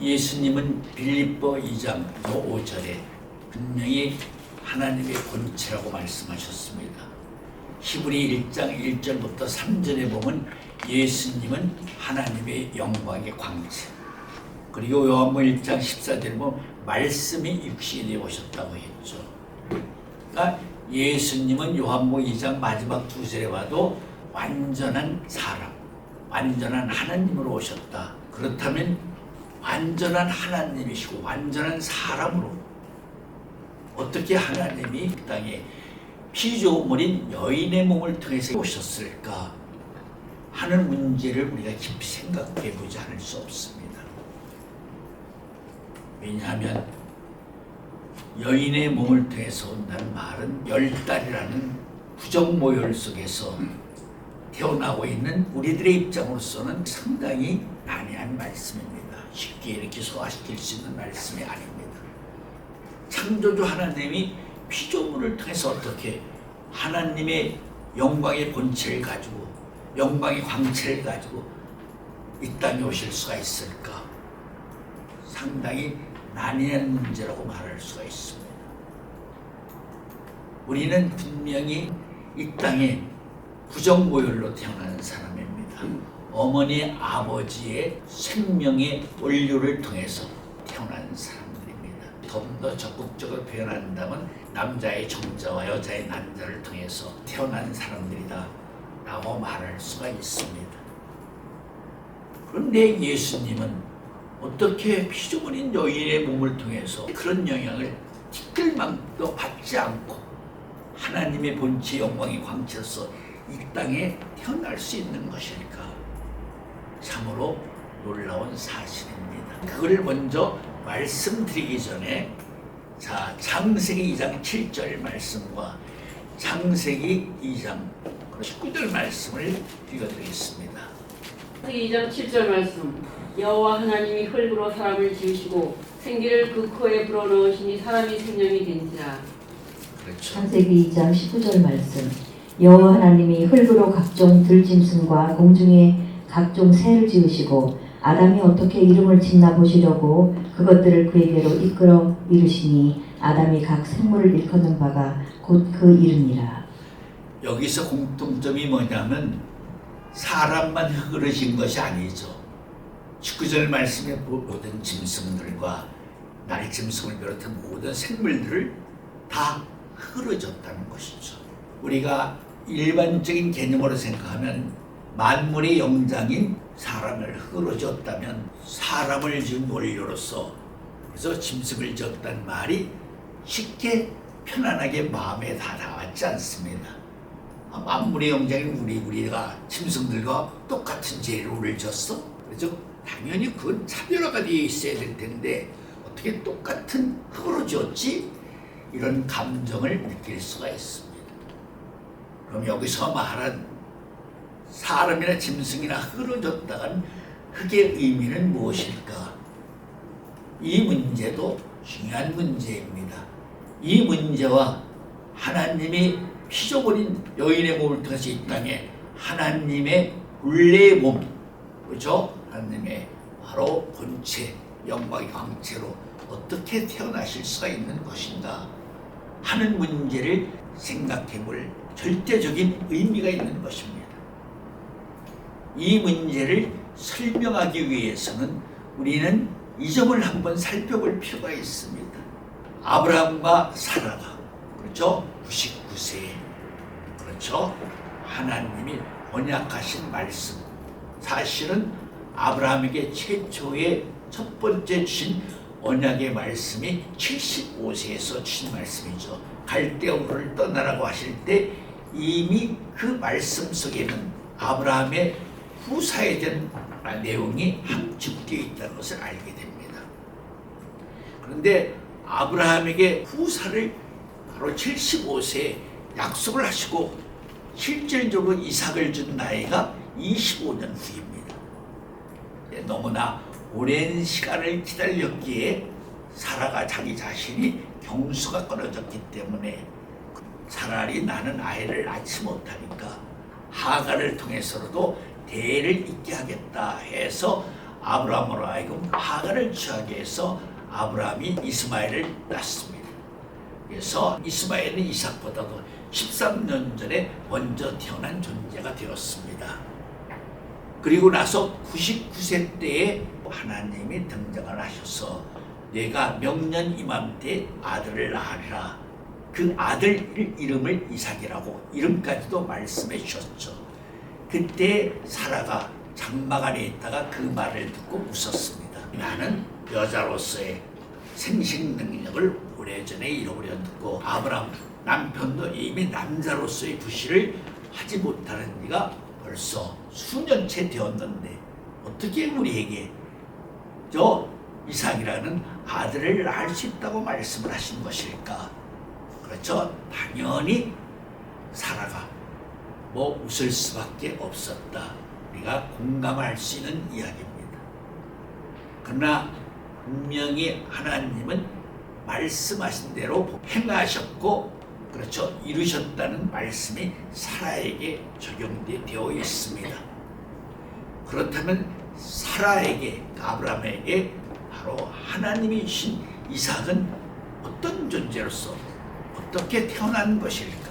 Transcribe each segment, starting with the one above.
예수님은 빌립보 2장 5절에 분명히 하나님의 본체라고 말씀하셨습니다. 히브리 1장 1절부터 3절에 보면 예수님은 하나님의 영광의 광채, 그리고 요한복음 1장 14절에 보면 말씀이 육신이 되어 오셨다고 했죠. 그러니까 예수님은 요한복음 2장 마지막 두 절에 봐도 완전한 사람, 완전한 하나님으로 오셨다. 그렇다면 완전한 하나님이시고 완전한 사람으로 어떻게 하나님이 이 땅에 피조물인 여인의 몸을 통해서 오셨을까 하는 문제를 우리가 깊이 생각해 보지 않을 수 없습니다. 왜냐하면 여인의 몸을 통해서 온다는 말은 열달이라는 부정모열 속에서 태어나고 있는 우리들의 입장으로서는 상당히 난해한 말씀입니다. 쉽게 이렇게 소화시킬 수 있는 말씀이 아닙니다. 창조주 하나님이 피조물을 통해서 어떻게 하나님의 영광의 본체를 가지고 영광의 광채를 가지고 이 땅에 오실 수가 있을까? 상당히 난해한 문제라고 말할 수가 있습니다. 우리는 분명히 이 땅에 부정모열로 태어나는 사람입니다. 어머니 아버지의 생명의 원료를 통해서 태어난 사람들입니다. 좀 더 적극적으로 표현한다면 남자의 정자와 여자의 난자를 통해서 태어난 사람들이다 라고 말할 수가 있습니다. 그런데 예수님은 어떻게 피조물인 여인의 몸을 통해서 그런 영향을 티끌만도 받지 않고 하나님의 본체 영광의 광채로서 이 땅에 태어날 수 있는 것일까? 참으로 놀라운 사실입니다. 그걸 먼저 말씀드리기 전에 창세기 2장 7절 말씀과 창세기 2장 19절 말씀을 읽어드리겠습니다. 창세기 2장 7절 말씀. 여호와 하나님이 흙으로 사람을 지으시고 생기를 그 코에 불어넣으시니 사람이 생명이 된지라. 그렇죠. 창세기 2장 19절 말씀. 여호와 하나님이 흙으로 각종 들짐승과 공중의 각종 새를 지으시고 아담이 어떻게 이름을 짓나 보시려고 그것들을 그에게로 이끌어 이르시니 아담이 각 생물을 일컫는 바가 곧 그 이름이라. 여기서 공통점이 뭐냐면 사람만 흙으로 진 것이 아니죠. 19절 말씀에 모든 짐승들과 날짐승을 비롯한 모든 생물들을 다 흙으로 졌다는 것이죠. 우리가 일반적인 개념으로 생각하면 만물의 영장인 사람을 흙으로 졌다면 사람을 지은 원료로서 그래서 짐승을 졌다는 말이 쉽게 편안하게 마음에 다가왔지 않습니다. 만물의 영장인 우리가 짐승들과 똑같은 재료를 졌어? 그래서 당연히 그건 차별화가 되어 있어야 될 텐데 어떻게 똑같은 흙으로 졌지? 이런 감정을 느낄 수가 있습니다. 그럼 여기서 말한 사람이나 짐승이나 흙으로 졌다간 흙의 의미는 무엇일까? 이 문제도 중요한 문제입니다. 이 문제와 하나님이 피조물인 여인의 몸을 통해서 이 땅에 하나님의 본래의 몸, 그렇죠? 하나님의 바로 본체, 영광의 광채로 어떻게 태어나실 수가 있는 것인가 하는 문제를 생각해 볼 절대적인 의미가 있는 것입니다. 이 문제를 설명하기 위해서는 우리는 이 점을 한번 살펴볼 필요가 있습니다. 아브라함과 사라가, 그렇죠? 99세, 그렇죠? 하나님이 언약하신 말씀, 사실은 아브라함에게 최초의 첫 번째 주신 언약의 말씀이 75세에서 주신 말씀이죠. 갈대우를 떠나라고 하실 때 이미 그 말씀 속에는 아브라함의 후사에 대한 내용이 함축되어 있다는 것을 알게 됩니다. 그런데 아브라함에게 후사를 바로 75세에 약속을 하시고 실질적으로 이삭을 준 나이가 25년 후입니다. 너무나 오랜 시간을 기다렸기에 사라가 자기 자신이 경수가 끊어졌기 때문에 차라리 나는 아이를 낳지 못하니까 하갈을 통해서라도 대를 잇게 하겠다 해서 아브라함으로 하여금 하갈을 취하게 해서 아브라함이 이스마엘을 낳습니다. 그래서 이스마엘은 이삭보다도 13년 전에 먼저 태어난 존재가 되었습니다. 그리고 나서 99세 때에 하나님이 등장을 하셔서 내가 명년 이맘때 아들을 낳으리라. 그 아들 이름을 이삭이라고 이름까지도 말씀해 주셨죠. 그때 사라가 장막 안에 있다가 그 말을 듣고 웃었습니다. 나는 여자로서의 생식 능력을 오래전에 잃어버렸고 아브라함 남편도 이미 남자로서의 부실을 하지 못하는 지가 벌써 수년째 되었는데 어떻게 우리에게 저 이삭이라는 아들을 낳을 수 있다고 말씀을 하신 것일까? 그렇죠. 당연히 사라가 웃을 수밖에 없었다. 우리가 공감할 수 있는 이야기입니다. 그러나 분명히 하나님은 말씀하신 대로 행하셨고 그렇죠. 이루셨다는 말씀이 사라에게 적용되어 있습니다. 그렇다면 사라에게 아브라함에게 바로 하나님이 주신 이삭은 어떤 존재로서 어떻게 태어난 것일까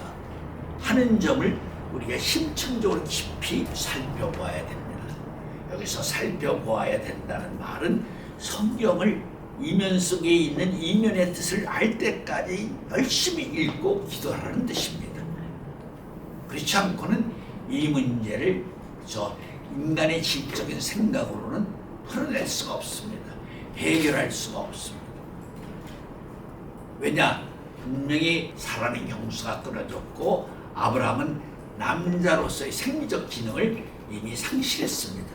하는 점을 우리가 심층적으로 깊이 살펴보아야 됩니다. 여기서 살펴보아야 된다는 말은 성경을 이면 속에 있는 이면의 뜻을 알 때까지 열심히 읽고 기도하라는 뜻입니다. 그렇지 않고는 이 문제를 인간의 지적인 생각으로는 풀어낼 수가 없습니다. 해결할 수가 없습니다. 왜냐? 분명히 사람의 형수가 끊어졌고 아브라함은 남자로서의 생리적 기능을 이미 상실했습니다.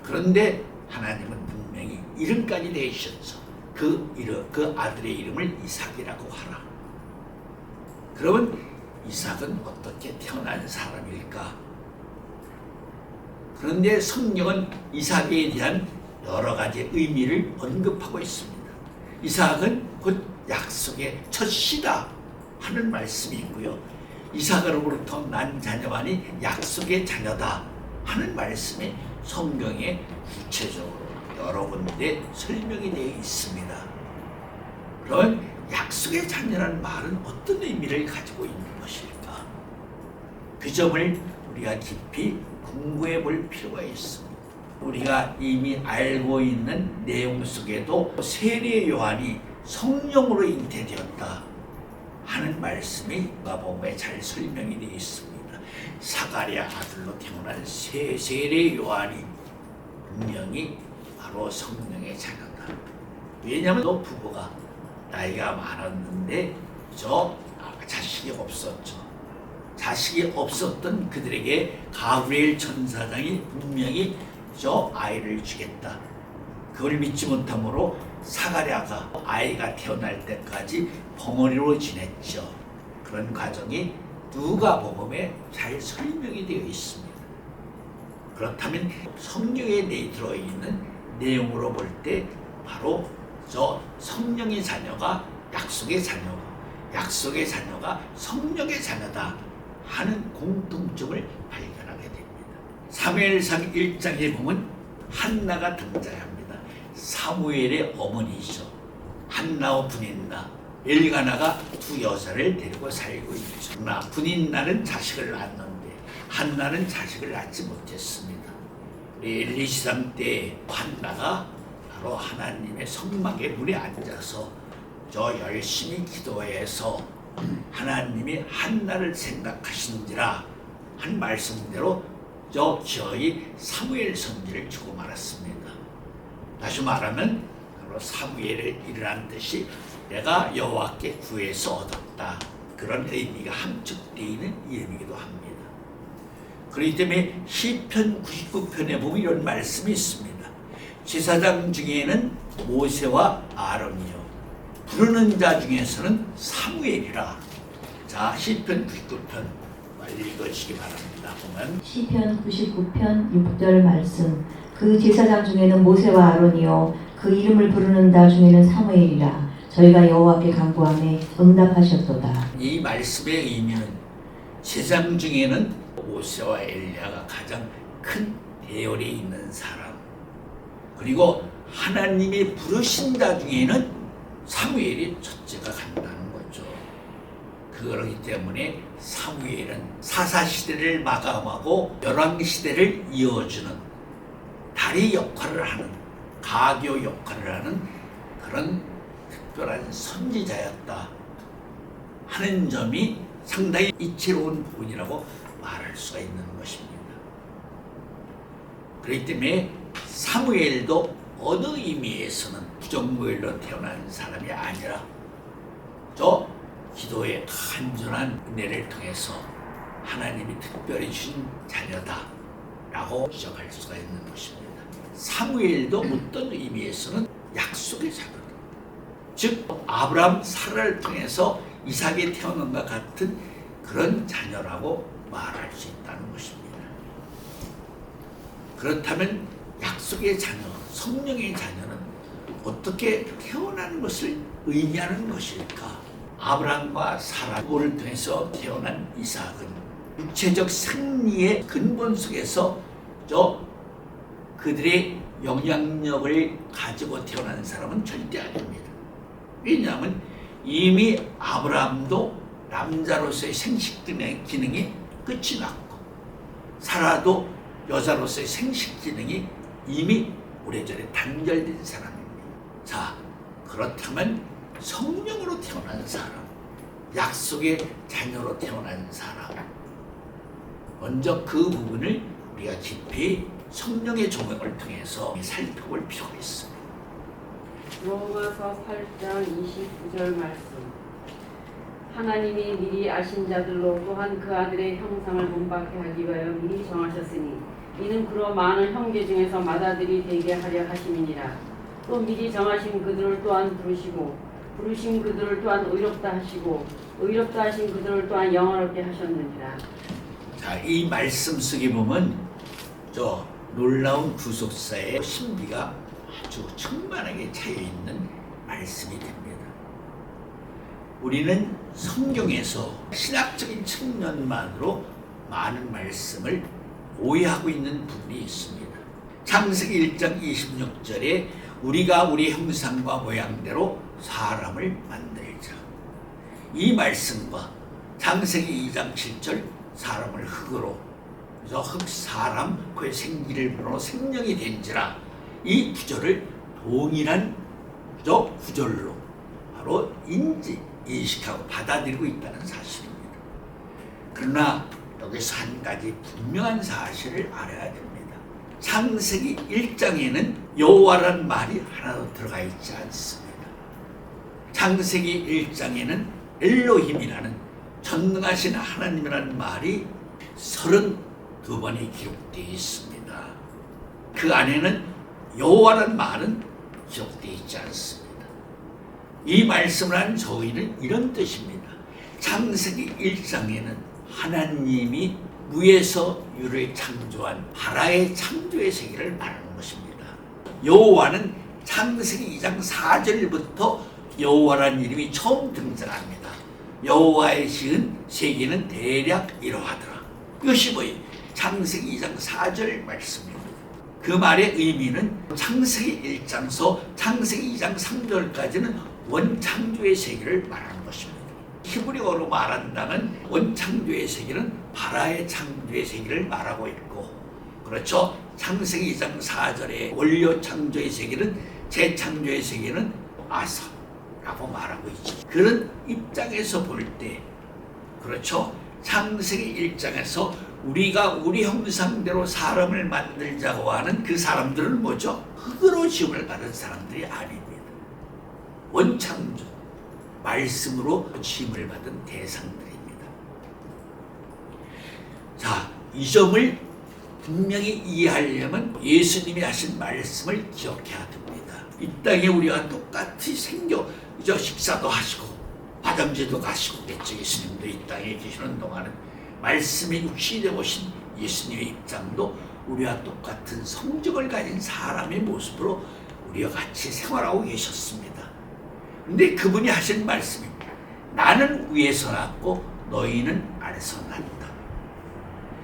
그런데 하나님은 분명히 이름까지 내주셨죠. 그 아들의 이름을 이삭이라고 하라. 그러면 이삭은 어떻게 태어난 사람일까? 그런데 성경은 이삭에 대한 여러 가지 의미를 언급하고 있습니다. 이삭은 곧 약속의 첫 씨다 하는 말씀이 있고요. 이삭으로부터 난 자녀만이 약속의 자녀다 하는 말씀이 성경에 구체적으로 여러 군데 설명이 되어 있습니다. 그럼 약속의 자녀라는 말은 어떤 의미를 가지고 있는 것일까? 그 점을 우리가 깊이 공부해 볼 필요가 있습니다. 우리가 이미 알고 있는 내용 속에도 세례 요한이 성령으로 잉태되었다 하는 말씀이 누가복음에 잘 설명이 되어 있습니다. 사가랴 아들로 태어난 세례 요한이 분명히 바로 성령의 자녀다. 왜냐하면 너 부부가 나이가 많았는데 자식이 없었죠. 자식이 없었던 그들에게 가브리엘 천사장이 분명히 아이를 주겠다. 그걸 믿지 못함으로 사가랴가 아이가 태어날 때까지 벙어리로 지냈죠. 그런 과정이 누가복음에 잘 설명이 되어 있습니다. 그렇다면 성경에 들어있는 내용으로 볼 때 바로 성령의 자녀가 약속의 자녀고 약속의 자녀가 성령의 자녀다 하는 공통점을 발견하게 됩니다. 사무엘상 1장에 보면 한나가 등장합니다. 사무엘의 어머니죠. 한나와 분인나, 엘가나가 두 여자를 데리고 살고 있죠. 그러나 분인나는 자식을 낳았는데 한나는 자식을 낳지 못했습니다. 우리 엘리시상 때 한나가 바로 하나님의 성막의 문에 앉아서 열심히 기도해서 하나님이 한나를 생각하신지라 한 말씀대로 저희 사무엘 선지를 주고 말았습니다. 다시 말하면 바로 사무엘에 일어난 뜻이 내가 여호와께 구해서 얻었다. 그런 의미가 함축되어 있는 이름이기도 합니다. 그렇기 때문에 시편 99편에 보면 이런 말씀이 있습니다. 제사장 중에는 모세와 아론이요 부르는 자 중에서는 사무엘이라. 자, 시편 99편 빨리 읽어주시기 바랍니다. 보면 시편 99편 6절 말씀. 그 제사장 중에는 모세와 아론이요 그 이름을 부르는 자 중에는 사무엘이라. 저희가 여호와께 간구하매 응답하셨도다. 이 말씀의 의미는 제사장 중에는 모세와 엘리야가 가장 큰 대열에 있는 사람, 그리고 하나님이 부르신 자 중에는 사무엘이 첫째가 간다는 거죠. 그러기 때문에 사무엘은 사사시대를 마감하고 열왕시대를 이어주는 다리 역할을 하는, 가교 역할을 하는 그런 특별한 선지자였다 하는 점이 상당히 이채로운 부분이라고 말할 수가 있는 것입니다. 그렇기 때문에 사무엘도 어느 의미에서는 부정무엘로 태어난 사람이 아니라 저 기도의 간절한 은혜를 통해서 하나님이 특별히 주신 자녀다라고 지적할 수가 있는 것입니다. 사무엘도 어떤 의미에서는 약속의 자녀다. 즉 아브라함 사라를 통해서 이삭이 태어난 것 같은 그런 자녀라고 말할 수 있다는 것입니다. 그렇다면 약속의 자녀, 성령의 자녀는 어떻게 태어나는 것을 의미하는 것일까? 아브라함과 사라를 통해서 태어난 이삭은 육체적 생리의 근본 속에서 그들의 영향력을 가지고 태어난 사람은 절대 아닙니다. 왜냐하면 이미 아브라함도 남자로서의 생식 기능이 끝이 났고 사라도 여자로서의 생식 기능이 이미 오래전에 단절된 사람입니다. 자, 그렇다면 성령으로 태어난 사람, 약속의 자녀로 태어난 사람, 먼저 그 부분을 우리가 깊이 성령의 조명을 통해서 살펴볼 필요가 있습니다. 로마서 8장 29절 말씀. 하나님이 미리 아신 자들로 또한 그 아들의 형상을 본받게 하기 위하여 미리 정하셨으니 이는 그로 많은 형제 중에서 맏아들이 되게 하려 하심이니라. 또 미리 정하신 그들을 또한 부르시고 부르신 그들을 또한 의롭다 하시고 의롭다 하신 그들을 또한 영화롭게 하셨느니라. 자, 이 말씀 속에 보면 저 놀라운 구속사의 신비가 아주 충만하게 차여있는 말씀이 됩니다. 우리는 성경에서 신학적인 측면만으로 많은 말씀을 오해하고 있는 부분이 있습니다. 창세기 1장 26절에 우리가 우리 형상과 모양대로 사람을 만들자. 이 말씀과 창세기 2장 7절 사람을 흙으로, 그래서 흙 사람 그의 생기를 불어 생명이 된지라, 이 구절을 동일한 구절로 바로 인식하고 받아들이고 있다는 사실입니다. 그러나 여기서 한 가지 분명한 사실을 알아야 됩니다. 창세기 1장에는 여호와라는 말이 하나도 들어가 있지 않습니다. 창세기 1장에는 엘로힘이라는 전능하신 하나님이라는 말이 32번이 기록되어 있습니다. 그 안에는 여호와라는 말은 기록되어 있지 않습니다. 이 말씀을 한 저희는 이런 뜻입니다. 창세기 1장에는 하나님이 무에서 유를 창조한 바라의 창조의 세계를 말하는 것입니다. 여호와는 창세기 2장 4절부터 여호와라는 이름이 처음 등장합니다. 여호와의 지은 세계는 대략 이러하더라. 이것이 뭐예요? 창세기 2장 4절 말씀입니다. 그 말의 의미는 창세기 1장서 창세기 2장 3절까지는 원창조의 세계를 말하는 것입니다. 히브리어로 말한다면 원창조의 세계는 바라의 창조의 세계를 말하고 있고, 그렇죠? 창세기 2장 4절의 원료 창조의 세계는 재창조의 세계는 아사라고 말하고 있죠. 그런 입장에서 볼 때, 그렇죠? 창세기 1장에서 우리가 우리 형상대로 사람을 만들자고 하는 그 사람들은 뭐죠? 흙으로 지음을 받은 사람들이 아닙니다. 원창조, 말씀으로 지음을 받은 대상들입니다. 자, 이 점을 분명히 이해하려면 예수님이 하신 말씀을 기억해야 됩니다. 이 땅에 우리와 똑같이 식사도 하시고 화장지도 가시고 그랬죠. 예수님도 이 땅에 계시는 동안은 말씀이 육신이 되어 오신 예수님의 입장도 우리와 똑같은 성적을 가진 사람의 모습으로 우리와 같이 생활하고 계셨습니다. 근데 그분이 하신 말씀이 나는 위에서 났고 너희는 아래서 났다.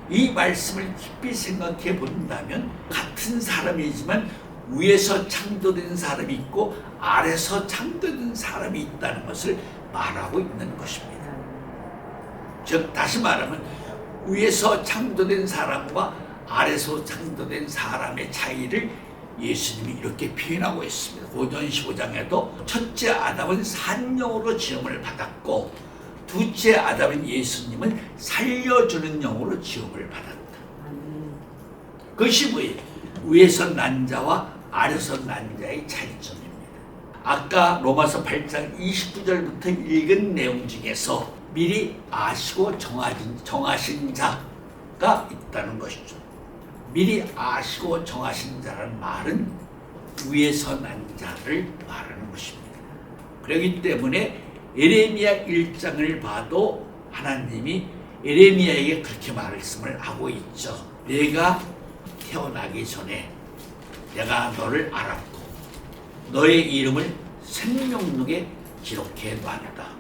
이 말씀을 깊이 생각해 본다면 같은 사람이지만 위에서 창조된 사람이 있고 아래서 창조된 사람이 있다는 것을 말하고 있는 것입니다. 즉 다시 말하면 위에서 창조된 사람과 아래서 창조된 사람의 차이를 예수님이 이렇게 표현하고 있습니다. 고전 15장에도 첫째 아담은 산영으로 지음을 받았고 둘째 아담은 예수님은 살려주는 영으로 지음을 받았다. 그것이 뭐예요? 위에서 난 자와 아래서 난 자의 차이점입니다. 아까 로마서 8장 29절부터 읽은 내용 중에서 미리 아시고 정하신 자가 있다는 것이죠. 미리 아시고 정하신 자라는 말은 위에서 난 자를 말하는 것입니다. 그렇기 때문에 에레미야 1장을 봐도 하나님이 에레미야에게 그렇게 말씀을 하고 있죠. 내가 태어나기 전에 내가 너를 알았고 너의 이름을 생명록에 기록해 놨다.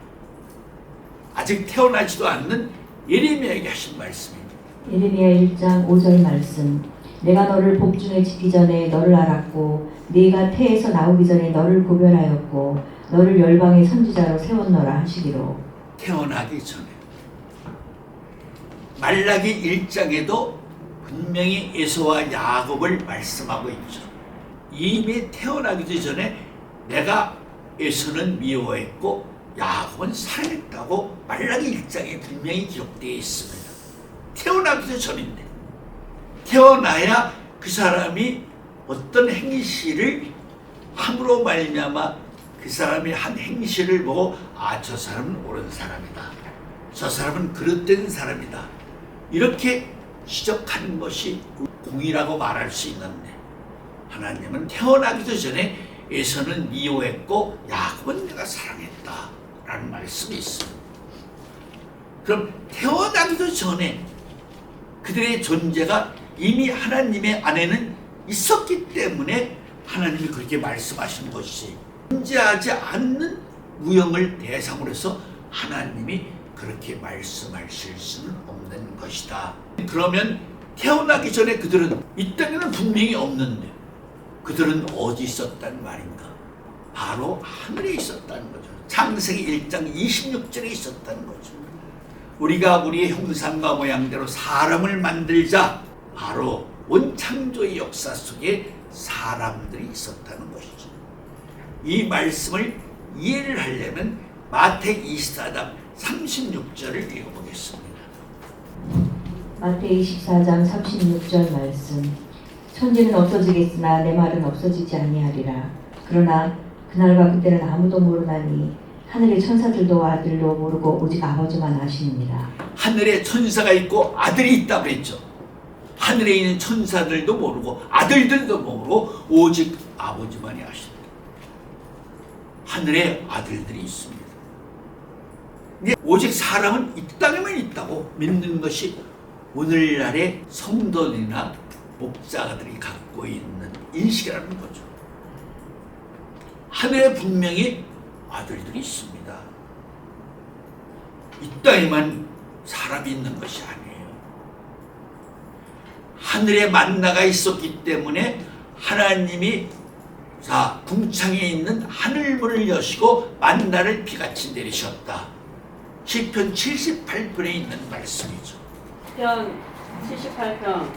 아직 태어나지도 않는 예레미야에게 하신 말씀입니다. 예레미야 1장 5절 말씀. 내가 너를 복중에 짓기 전에 너를 알았고 네가 태에서 나오기 전에 너를 구별하였고 너를 열방의 선지자로 세웠노라 하시기로. 태어나기 전에 말라기 1장에도 분명히 에서와 야곱을 말씀하고 있죠. 이미 태어나기 전에 내가 에서는 미워했고 야곱은 사랑했다고 말라기 1장에 분명히 기록되어 있습니다. 태어나기도 전인데 태어나야 그 사람이 어떤 행실을 함으로 말미암아 그 사람이 한 행실을 보고 저 사람은 옳은 사람이다. 저 사람은 그릇된 사람이다. 이렇게 지적하는 것이 공이라고 말할 수 있는데 하나님은 태어나기도 전에 에서는 미워했고 야곱은 내가 사랑했다 라는 말씀이 있습니다. 그럼 태어나기도 전에 그들의 존재가 이미 하나님의 안에는 있었기 때문에 하나님이 그렇게 말씀하신 것이지 존재하지 않는 무형을 대상으로 해서 하나님이 그렇게 말씀하실 수는 없는 것이다. 그러면 태어나기 전에 그들은 이 땅에는 분명히 없는데 그들은 어디 있었단 말인가? 바로 하늘에 있었다는 거죠. 창세기 1장 26절에 있었다는 거죠. 우리가 우리의 형상과 모양대로 사람을 만들자. 바로 온 창조의 역사 속에 사람들이 있었다는 것이죠. 이 말씀을 이해를 하려면 마태 24장 36절을 읽어보겠습니다. 마태 24장 36절 말씀. 천지는 없어지겠으나 내 말은 없어지지 아니하리라. 그러나 그날과 그때는 아무도 모르나니 하늘의 천사들도 아들도 모르고 오직 아버지만 아시느니라. 하늘에 천사가 있고 아들이 있다고 했죠. 하늘에 있는 천사들도 모르고 아들들도 모르고 오직 아버지만이 아십니다. 하늘에 아들들이 있습니다. 오직 사람은 이 땅에만 있다고 믿는 것이 오늘날의 성도들이나 목자들이 갖고 있는 인식이라는 거죠. 하늘에 분명히 아들들이 있습니다. 이 땅에만 사람이 있는 것이 아니에요. 하늘에 만나가 있었기 때문에 하나님이 궁창에 있는 하늘문을 여시고 만나를 비같이 내리셨다. 시편 78편에 있는 말씀이죠. 시편 78편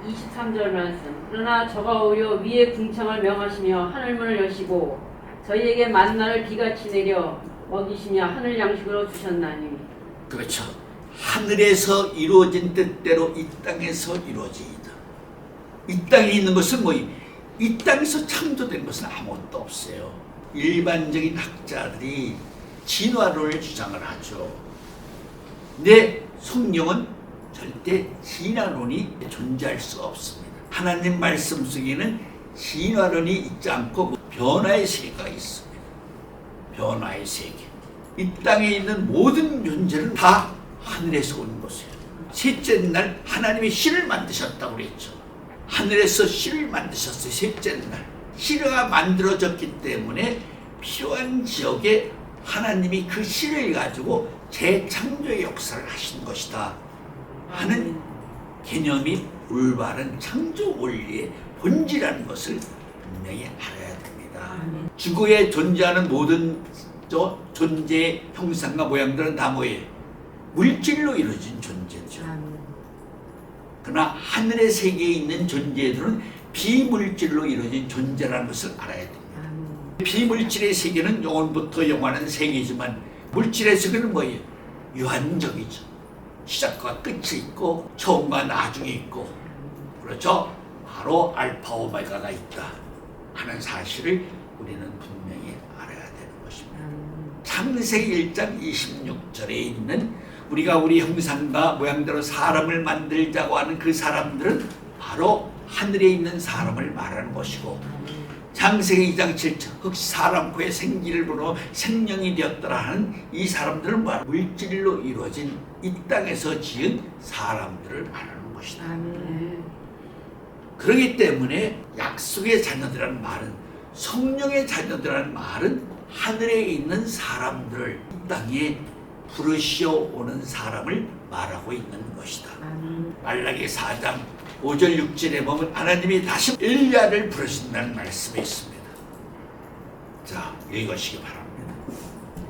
23절 말씀. 그러나 저가 오히려 위에 궁창을 명하시며 하늘문을 여시고 저희에게 만나를 비같이 내려 먹이시며 하늘 양식으로 주셨나니. 그렇죠. 하늘에서 이루어진 뜻대로 이 땅에서 이루어지이다. 이 땅에 있는 것은 뭐예요? 이 땅에서 창조된 것은 아무것도 없어요. 일반적인 학자들이 진화론을 주장을 하죠. 근데 성경은 절대 진화론이 존재할 수가 없습니다. 하나님 말씀 속에는 진화론이 있지 않고 변화의 세계가 있습니다. 변화의 세계. 이 땅에 있는 모든 존재는 다 하늘에서 온 것이에요. 셋째 날 하나님이 실을 만드셨다고 그랬죠. 하늘에서 실을 만드셨어요. 셋째 날. 실가 만들어졌기 때문에 필요한 지역에 하나님이 그 실을 가지고 재창조의 역사를 하신 것이다 하는 개념이 올바른 창조 원리의 본질이라는 것을 분명히 알아야 됩니다. 지구에 존재하는 모든 존재의 형상과 모양들은 다 뭐예요? 물질로 이루어진 존재죠. 그러나 하늘의 세계에 있는 존재들은 비물질로 이루어진 존재라는 것을 알아야 됩니다. 비물질의 세계는 영원부터 영원한 세계지만 물질의 세계는 뭐예요? 유한적이죠. 시작과 끝이 있고 처음과 나중이 있고, 그렇죠? 바로 알파 오메가가 있다 하는 사실을 우리는 분명히 알아야 되는 것입니다. 창세기 1장 26절에 있는 우리가 우리 형상과 모양대로 사람을 만들자고 하는 그 사람들은 바로 하늘에 있는 사람을 말하는 것이고, 창세기 2장 7절 흑 사람 코에 생기를 불어 생명이 되었더라 하는 이 사람들은 뭐야? 물질로 이루어진 이 땅에서 지은 사람들을 말하는 것이다. 그렇기 때문에 약속의 자녀들이라는 말은, 성령의 자녀들이라는 말은 하늘에 있는 사람들을 이 땅에 부르시어 오는 사람을 말하고 있는 것이다. 말라기 4장 5절 6절에 보면 하나님이 다시 엘리야를 부르신다는 말씀이 있습니다. 자, 읽으시기 바랍니다.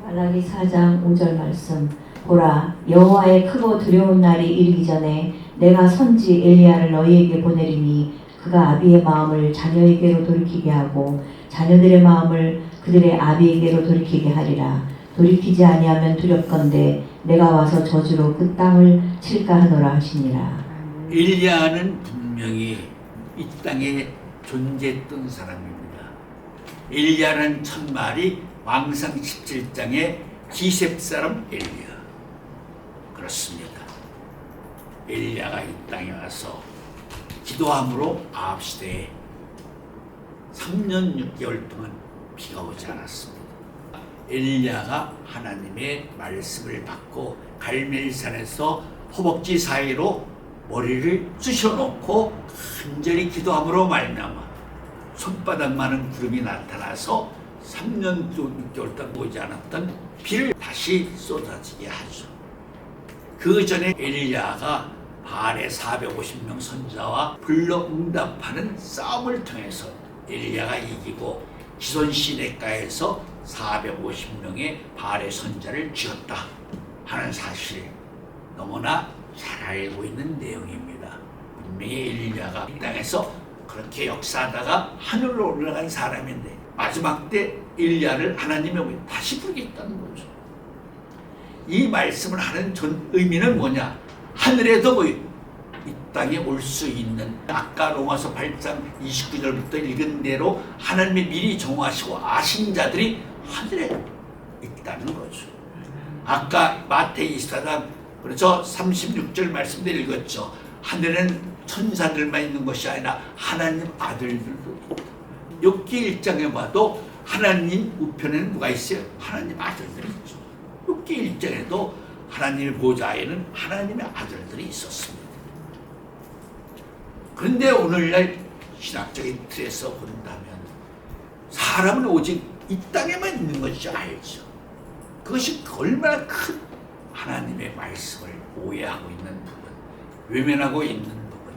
말라기 4장 5절 말씀. 보라, 여호와의 크고 두려운 날이 이르기 전에 내가 선지 엘리야를 너희에게 보내리니 그가 아비의 마음을 자녀에게로 돌이키게 하고 자녀들의 마음을 그들의 아비에게로 돌이키게 하리라. 돌이키지 아니하면 두렵건대 내가 와서 저주로 그 땅을 칠까 하노라 하시니라. 엘리야는 분명히 이 땅에 존재했던 사람입니다. 엘리야는 첫말이 왕상 17장의 기셉 사람 엘리야. 그렇습니다. 엘리야가 이 땅에 와서 기도함으로 아합 시대에 3년 6개월 동안 비가 오지 않았습니다. 엘리야가 하나님의 말씀을 받고 갈멜산에서 허벅지 사이로 머리를 쑤셔놓고 간절히 기도함으로 말미암아 손바닥만한 구름이 나타나서 3년 6개월 동안 오지 않았던 비를 다시 쏟아지게 하죠. 그 전에 엘리야가 바알의 450명 선자와 불러 응답하는 싸움을 통해서 엘리야가 이기고 기손 시내가에서 450명의 바알의 선자를 죽였다 하는 사실 너무나 잘 알고 있는 내용입니다. 분명히 엘리야가 이 땅에서 그렇게 역사하다가 하늘로 올라간 사람인데 마지막 때 엘리야를 하나님의 다시 부르겠다는 거죠. 이 말씀을 하는 전 의미는 뭐냐? 하늘에도 이 땅에 올 수 있는, 아까 로마서 8장 29절부터 읽은 대로 하나님이 미리 정하시고 아신 자들이 하늘에 있다는 거죠. 아까 마태이 24장 그렇죠? 36절 말씀도 읽었죠. 하늘에는 천사들만 있는 것이 아니라 하나님 아들들도 있다. 욥기 1장에 봐도 하나님 우편에는 누가 있어요? 하나님 아들들이 있죠. 욥기 1장에도 하나님의 보좌에는 하나님의 아들들이 있었습니다. 그런데 오늘날 신학적인 틀에서 본다면 사람은 오직 이 땅에만 있는 것이 알죠. 그것이 얼마나 큰 하나님의 말씀을 오해하고 있는 부분, 외면하고 있는 부분,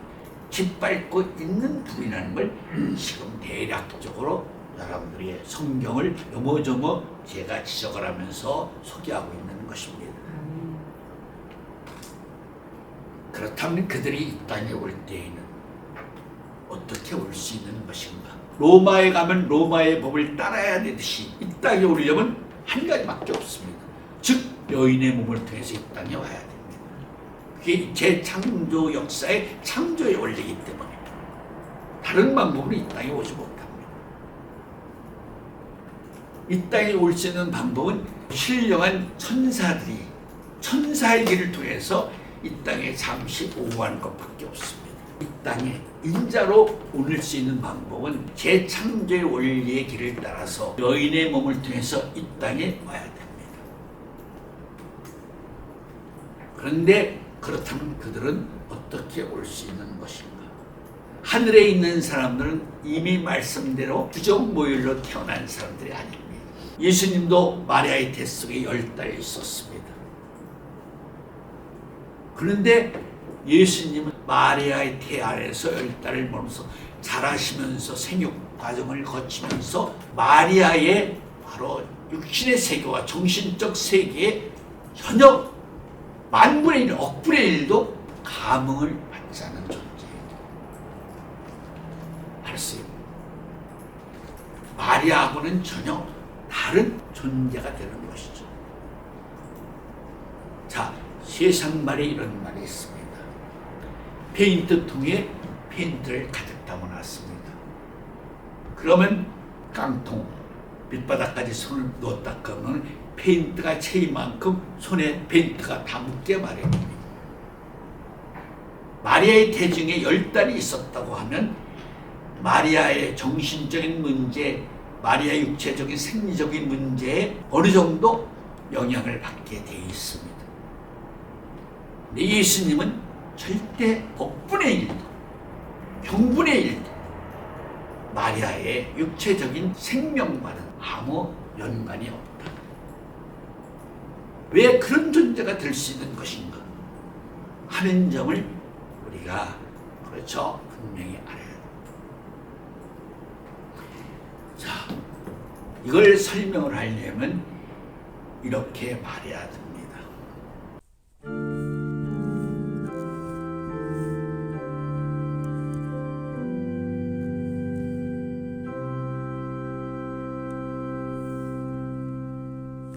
짓밟고 있는 부분이라는 걸 지금 대략적으로 여러분들이 성경을 요모조모 제가 지적을 하면서 소개하고 있는 것입니다. 그렇다면 그들이 이 땅에 올 때에는 어떻게 올 수 있는 것인가? 로마에 가면 로마의 법을 따라야 되듯이 이 땅에 오려면 한 가지밖에 없습니다. 즉 여인의 몸을 통해서 이 땅에 와야 됩니다. 그게 재창조 역사의 창조의 원리이기 때문에 다른 방법으로 이 땅에 오지 못합니다. 이 땅에 올 수 있는 방법은 신령한 천사들이 천사의 길을 통해서 이 땅에 잠시 오고하는 것밖에 없습니다. 이 땅에 인자로 올 수 있는 방법은 재창조의 원리의 길을 따라서 여인의 몸을 통해서 이 땅에 와야 됩니다. 그런데 그렇다면 그들은 어떻게 올 수 있는 것인가? 하늘에 있는 사람들은 이미 말씀대로 부정모율로 태어난 사람들이 아닙니다. 예수님도 마리아의 태 속에 10달 있었습니다. 그런데 예수님은 마리아의 태 안에서 10달을 머물면서 자라시면서 생육 과정을 거치면서 마리아의 바로 육신의 세계와 정신적 세계에 전혀 만분의 1, 억분의 1도 감흥을 받지 않은 존재예요. 알았어요? 마리아하고는 전혀 다른 존재가 되는 것이죠. 자, 세상 말에 이런 말이 있습니다. 페인트통에 페인트를 가득 담아놨습니다. 그러면 깡통, 밑바닥까지 손을 넣었다 그러면 페인트가 채인 만큼 손에 페인트가 다 묻게 마련입니다. 마리아의 태중에 10달이 있었다고 하면 마리아의 정신적인 문제, 마리아의 육체적인 생리적인 문제에 어느 정도 영향을 받게 되어 있습니다. 근데 예수님은 절대 억분의 1도, 평분의 1도 마리아의 육체적인 생명과는 아무 연관이 없다. 왜 그런 존재가 될 수 있는 것인가 하는 점을 우리가 그렇죠 분명히 알아야 합니다. 자, 이걸 설명을 하려면 이렇게 말해야 됩니다.